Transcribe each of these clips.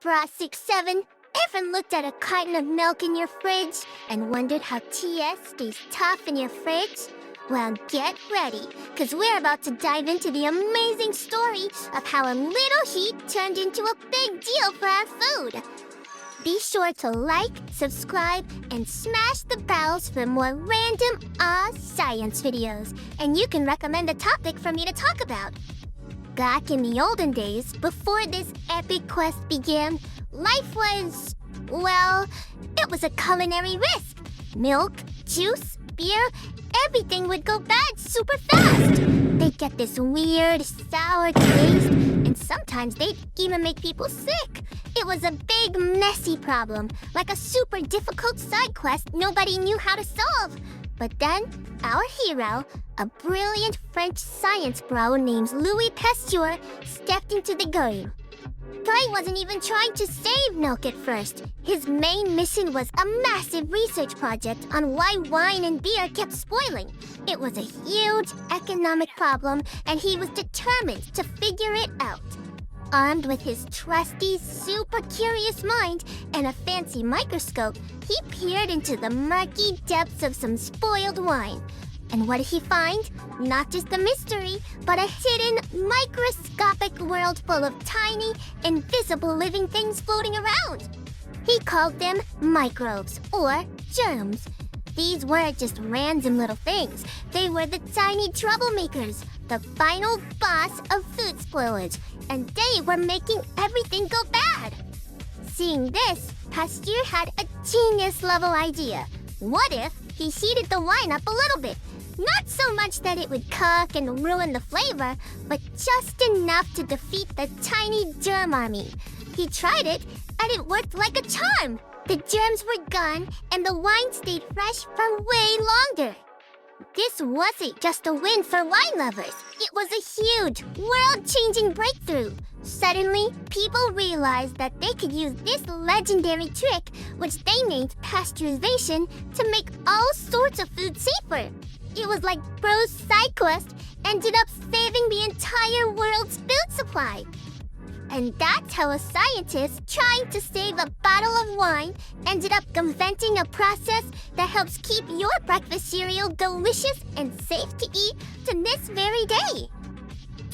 Bra 67, ever looked at a carton of milk in your fridge and wondered how TS stays tough in your fridge? Well, get ready, because we're about to dive into the amazing story of how a little heat turned into a big deal for our food. Be sure to like, subscribe, and smash the bells for more random science videos, and you can recommend a topic for me to talk about. Back in the olden days, before this epic quest began, life was, well, it was a culinary risk. Milk, juice, beer, everything would go bad super fast. They'd get this weird, sour taste, and sometimes they'd even make people sick. It was a big, messy problem, like a super difficult side quest nobody knew how to solve. But then, our hero, a brilliant French science bro named Louis Pasteur, stepped into the game. Guy wasn't even trying to save milk at first. His main mission was a massive research project on why wine and beer kept spoiling. It was a huge economic problem, and he was determined to figure it out. Armed with his trusty, super curious mind and a fancy microscope, he peered into the murky depths of some spoiled wine. And what did he find? Not just a mystery, but a hidden, microscopic world full of tiny, invisible living things floating around. He called them microbes, or germs. These weren't just random little things. They were the tiny troublemakers, the final boss of food spoilage, and they were making everything go bad. Seeing this, Pasteur had a genius-level idea. What if he heated the wine up a little bit? Not so much that it would cook and ruin the flavor, but just enough to defeat the tiny germ army. He tried it, and it worked like a charm. The germs were gone, and the wine stayed fresh for way longer. This wasn't just a win for wine lovers. It was a huge, world-changing breakthrough. Suddenly, people realized that they could use this legendary trick, which they named pasteurization, to make all sorts of food safer. It was like Bro's side quest ended up saving the entire world's food supply. And that's how a scientist trying to save a bottle of wine ended up inventing a process that helps keep your breakfast cereal delicious and safe to eat to this very day.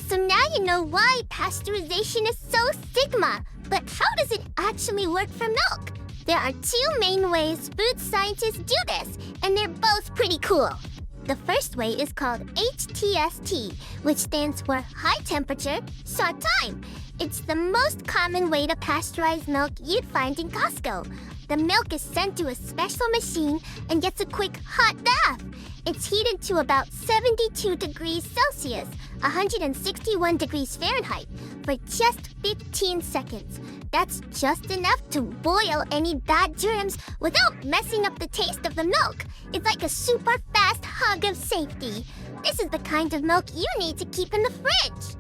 So now you know why pasteurization is so stigma, but how does it actually work for milk? There are two main ways food scientists do this, and they're both pretty cool. The first way is called HTST, which stands for high temperature, short time. It's the most common way to pasteurize milk you'd find in Costco. The milk is sent to a special machine and gets a quick hot bath. It's heated to about 72 degrees Celsius, 161 degrees Fahrenheit, for just 15 seconds. That's just enough to boil any bad germs without messing up the taste of the milk. It's like a super fast hug of safety. This is the kind of milk you need to keep in the fridge.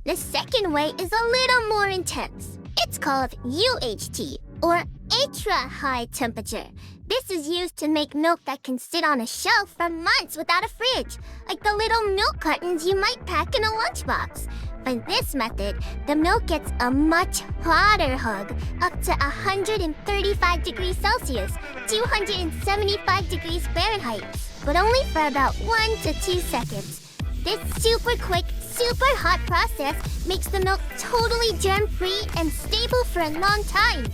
The second way is a little more intense. It's called UHT, or ultra high temperature. This is used to make milk that can sit on a shelf for months without a fridge, like the little milk cartons you might pack in a lunchbox. For this method, the milk gets a much hotter hug, up to 135 degrees Celsius, 275 degrees Fahrenheit, but only for about 1 to 2 seconds. This super quick, super hot process makes the milk totally germ-free and stable for a long time.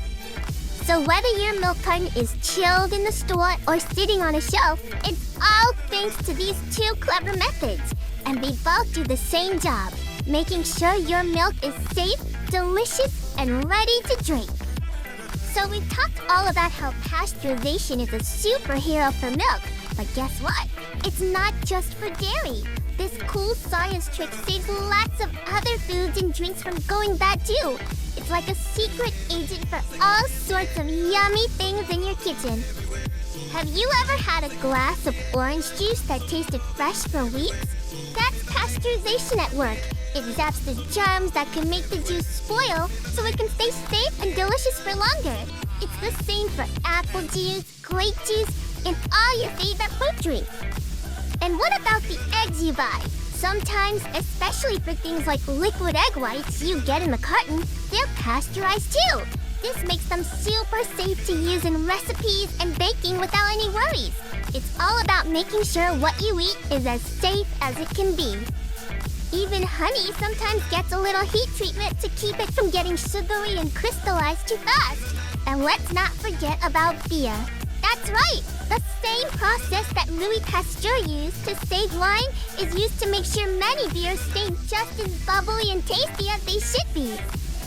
So whether your milk carton is chilled in the store or sitting on a shelf, it's all thanks to these two clever methods. And they both do the same job, making sure your milk is safe, delicious, and ready to drink. So we've talked all about how pasteurization is a superhero for milk, but guess what? It's not just for dairy. This cool science trick saves lots of other foods and drinks from going bad too. It's like a secret agent for all sorts of yummy things in your kitchen. Have you ever had a glass of orange juice that tasted fresh for weeks? That's pasteurization at work. It zaps the germs that can make the juice spoil so it can stay safe and delicious for longer. It's the same for apple juice, grape juice, and all your favorite fruit drinks. And what about the eggs you buy? Sometimes, especially for things like liquid egg whites you get in the carton, they're pasteurized too. This makes them super safe to use in recipes and baking without any worries. It's all about making sure what you eat is as safe as it can be. Even honey sometimes gets a little heat treatment to keep it from getting sugary and crystallized too fast. And let's not forget about beer. That's right! The same process that Louis Pasteur used to save wine is used to make sure many beers stay just as bubbly and tasty as they should be.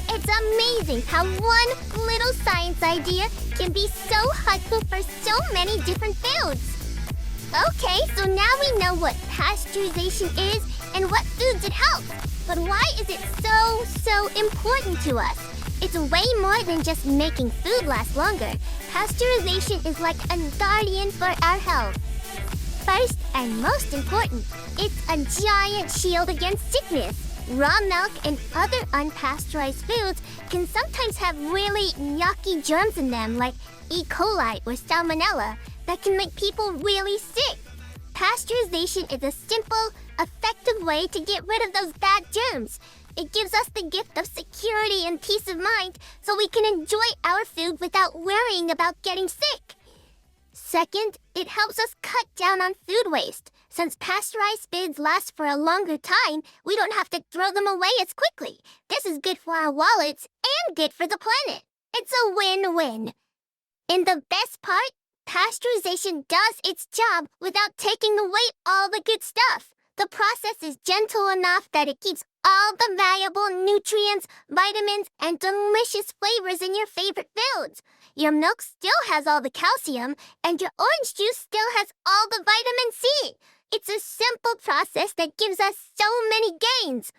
It's amazing how one little science idea can be so helpful for so many different foods. Okay, so now we know what pasteurization is and what foods it helps. But why is it so important to us? It's way more than just making food last longer. Pasteurization is like a guardian for our health. First and most important, it's a giant shield against sickness. Raw milk and other unpasteurized foods can sometimes have really yucky germs in them like E. coli or salmonella that can make people really sick. Pasteurization is a simple, effective way to get rid of those bad germs. It gives us the gift of security and peace of mind so we can enjoy our food without worrying about getting sick. Second, it helps us cut down on food waste. Since pasteurized foods last for a longer time, we don't have to throw them away as quickly. This is good for our wallets and good for the planet. It's a win-win. And the best part, pasteurization does its job without taking away all the good stuff. The process is gentle enough that it keeps all the valuable nutrients, vitamins, and delicious flavors in your favorite foods. Your milk still has all the calcium, and your orange juice still has all the vitamin C. It's a simple process that gives us so many gains.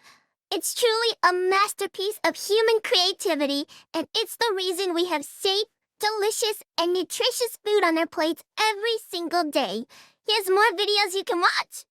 It's truly a masterpiece of human creativity, and it's the reason we have safe, delicious, and nutritious food on our plates every single day. Here's more videos you can watch.